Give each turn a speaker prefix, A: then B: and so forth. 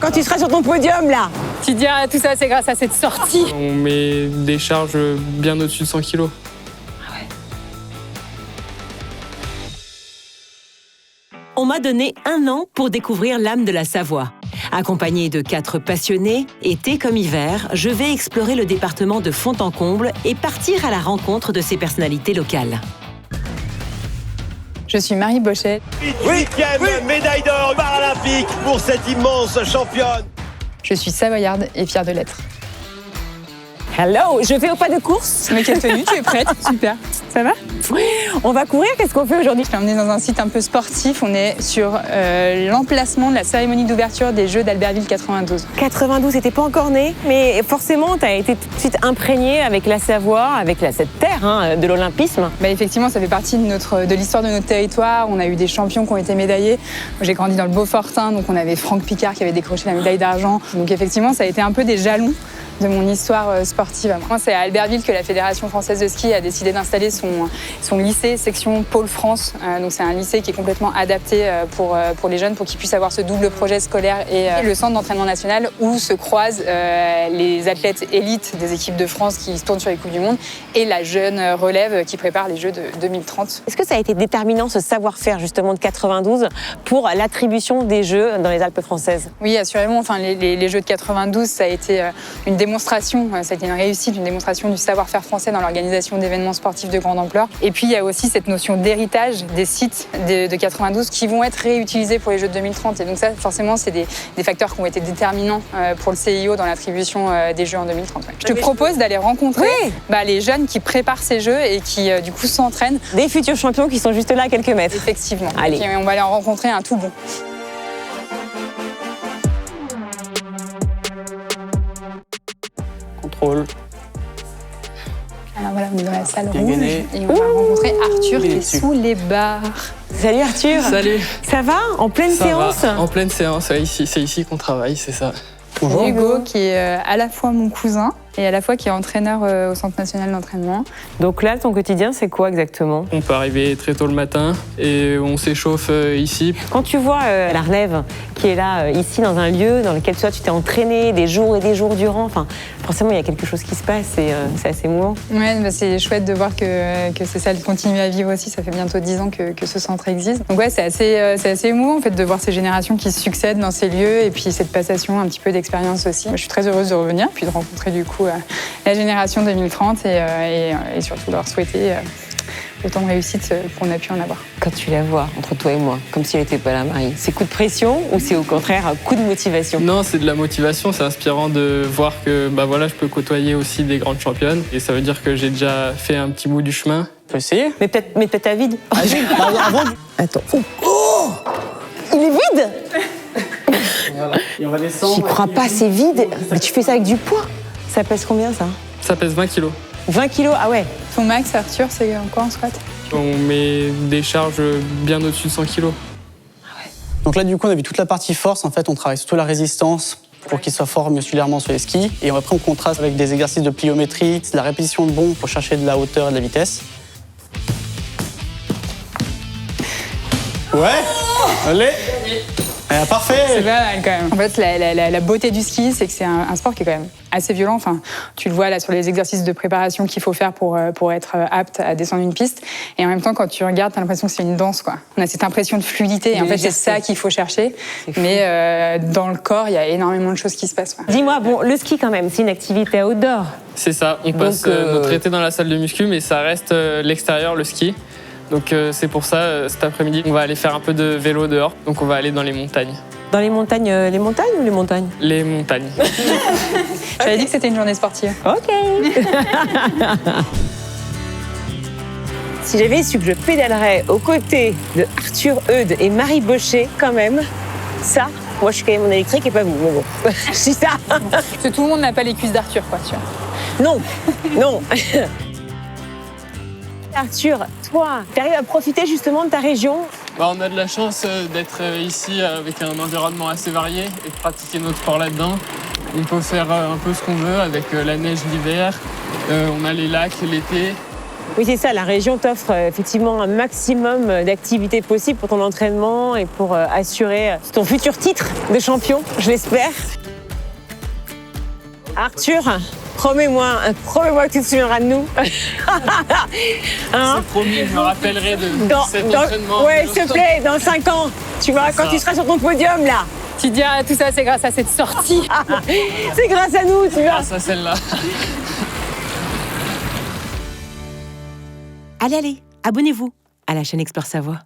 A: quand tu seras sur ton podium, là.
B: Tu diras tout ça, c'est grâce à cette sortie.
C: On met des charges bien au-dessus de 100 kg.
A: On m'a donné 1 an pour découvrir l'âme de la Savoie. Accompagnée de 4 passionnés, été comme hiver, je vais explorer le département de fond en comble et partir à la rencontre de ces personnalités locales.
B: Je suis Marie Bochet.
D: 8e médaille d'or paralympique pour cette immense championne.
B: Je suis savoyarde et fière de l'être.
A: Hello, je vais au pas de course.
B: Mais quelle tenue, tu es prête? Super. Ça va?
A: On va courir, qu'est-ce qu'on fait aujourd'hui?
B: Je t'ai emmenée dans un site un peu sportif. On est sur l'emplacement de la cérémonie d'ouverture des Jeux d'Albertville 92.
A: 92, t'étais pas encore née, mais forcément, t'as été tout de suite imprégnée avec la Savoie, avec cette terre de l'olympisme.
B: Bah, effectivement, ça fait partie de l'histoire de notre territoire. On a eu des champions qui ont été médaillés. J'ai grandi dans le Beaufortin, donc on avait Franck Picard qui avait décroché la médaille d'argent. Donc effectivement, ça a été un peu des jalons de mon histoire sportive. Moi, c'est à Albertville que la Fédération française de ski a décidé d'installer son lycée section Pôle France. Donc c'est un lycée qui est complètement adapté pour les jeunes, pour qu'ils puissent avoir ce double projet scolaire et le centre d'entraînement national où se croisent les athlètes élites des équipes de France qui se tournent sur les Coupes du Monde et la jeune relève qui prépare les Jeux de 2030.
A: Est-ce que ça a été déterminant, ce savoir-faire justement de 92 pour l'attribution des Jeux dans les Alpes françaises?
B: Oui, assurément. Enfin, les Jeux de 92, ça a été une démonstration, ça a été une réussite, une démonstration du savoir-faire français dans l'organisation d'événements sportifs de grande ampleur. Et puis il y a aussi cette notion d'héritage des sites de 92 qui vont être réutilisés pour les Jeux de 2030. Et donc ça, forcément, c'est des facteurs qui ont été déterminants pour le CIO dans l'attribution des Jeux en 2030. Ouais. Je te propose d'aller rencontrer les jeunes qui préparent ces Jeux et qui du coup s'entraînent.
A: Des futurs champions qui sont juste là à quelques mètres.
B: Effectivement.
A: Allez.
B: Et on va aller en rencontrer un tout bon.
C: Contrôle.
B: Alors voilà, on est dans la salle rouge
C: gagné.
B: et on va rencontrer Arthur qui est sous les barres.
A: Salut Arthur.
C: Salut.
A: Ça va? En pleine séance?
C: En pleine séance, ouais, c'est ici qu'on travaille, c'est ça.
B: Bonjour. Hugo qui est à la fois mon cousin et à la fois qui est entraîneur au Centre national d'entraînement.
A: Donc là, ton quotidien, c'est quoi exactement?
C: On peut arriver très tôt le matin et on s'échauffe ici.
A: Quand tu vois la relève qui est là, ici, dans un lieu dans lequel toi, tu t'es entraîné des jours et des jours durant, enfin, forcément, il y a quelque chose qui se passe et c'est assez émouvant.
B: Ouais, bah c'est chouette de voir que ces salles continuent à vivre aussi. Ça fait bientôt 10 ans que ce centre existe. Donc ouais, c'est assez émouvant en fait, de voir ces générations qui se succèdent dans ces lieux et puis cette passation un petit peu d'expérience aussi. Moi, je suis très heureuse de revenir puis de rencontrer du coup la génération 2030 et surtout leur souhaiter autant de réussite qu'on a pu en avoir.
A: Quand tu la vois entre toi et moi, comme si elle n'était pas là, Marie, c'est coup de pression ou c'est au contraire un coup de motivation?
C: Non, c'est de la motivation, c'est inspirant de voir que je peux côtoyer aussi des grandes championnes et ça veut dire que j'ai déjà fait un petit bout du chemin.
A: On peut essayer. Mais peut-être à vide. Attends. Oh, il est vide.
C: Voilà. Et on va descendre.
A: J'y crois pas, c'est vide. Mais tu fais ça avec du poids. Ça pèse combien ça?
C: Ça pèse 20 kilos.
A: 20 kilos, ah ouais.
B: Ton max, Arthur, c'est quoi en squat?
C: On met des charges bien au-dessus de 100 kilos.
E: Donc là, du coup, on a vu toute la partie force. En fait, on travaille surtout la résistance pour qu'il soit fort musculairement sur les skis. Et après, on contraste avec des exercices de pliométrie, de la répétition de bond pour chercher de la hauteur et de la vitesse. Ouais, allez. Parfait.
B: C'est pas mal quand même. En fait, la beauté du ski, c'est que c'est un sport qui est quand même assez violent. Enfin, tu le vois là sur les exercices de préparation qu'il faut faire pour être apte à descendre une piste. Et en même temps, quand tu regardes, t'as l'impression que c'est une danse, quoi. On a cette impression de fluidité. Et en fait, c'est ça qu'il faut chercher. Mais dans le corps, il y a énormément de choses qui se passent. Quoi.
A: Dis-moi, bon, le ski quand même, c'est une activité outdoor.
C: C'est ça. On passe notre été dans la salle de muscu, mais ça reste l'extérieur, le ski. Donc c'est pour ça, cet après-midi, on va aller faire un peu de vélo dehors. Donc on va aller dans les montagnes.
A: Dans les montagnes ou les montagnes?
C: Les montagnes.
B: J'avais dit que c'était une journée sportive.
A: Ok. Si j'avais su que je pédalerais aux côtés de Arthur Eudes et Marie Bochet, quand même, ça, moi je suis quand même en électrique et pas vous. Mais bon, je dis ça.
B: Parce que tout le monde n'a pas les cuisses d'Arthur, quoi, tu vois.
A: Non. Arthur, toi, tu arrives à profiter justement de ta région?
C: On a de la chance d'être ici avec un environnement assez varié et de pratiquer notre sport là-dedans. On peut faire un peu ce qu'on veut avec la neige l'hiver, on a les lacs l'été,
F: Oui, c'est ça. La région t'offre effectivement un maximum d'activités possibles pour ton entraînement et pour assurer ton futur titre de champion, je l'espère. Arthur, promets-moi que tu te souviendras de nous.
C: C'est promis, je me rappellerai de cet entraînement.
F: Ouais, s'il te plaît, dans 5 ans, tu vois, quand tu seras sur ton podium, là.
B: Tu diras tout ça, c'est grâce à cette sortie.
F: C'est grâce à nous, tu vois.
C: Grâce à celle-là.
A: Allez, abonnez-vous à la chaîne Explore Savoie.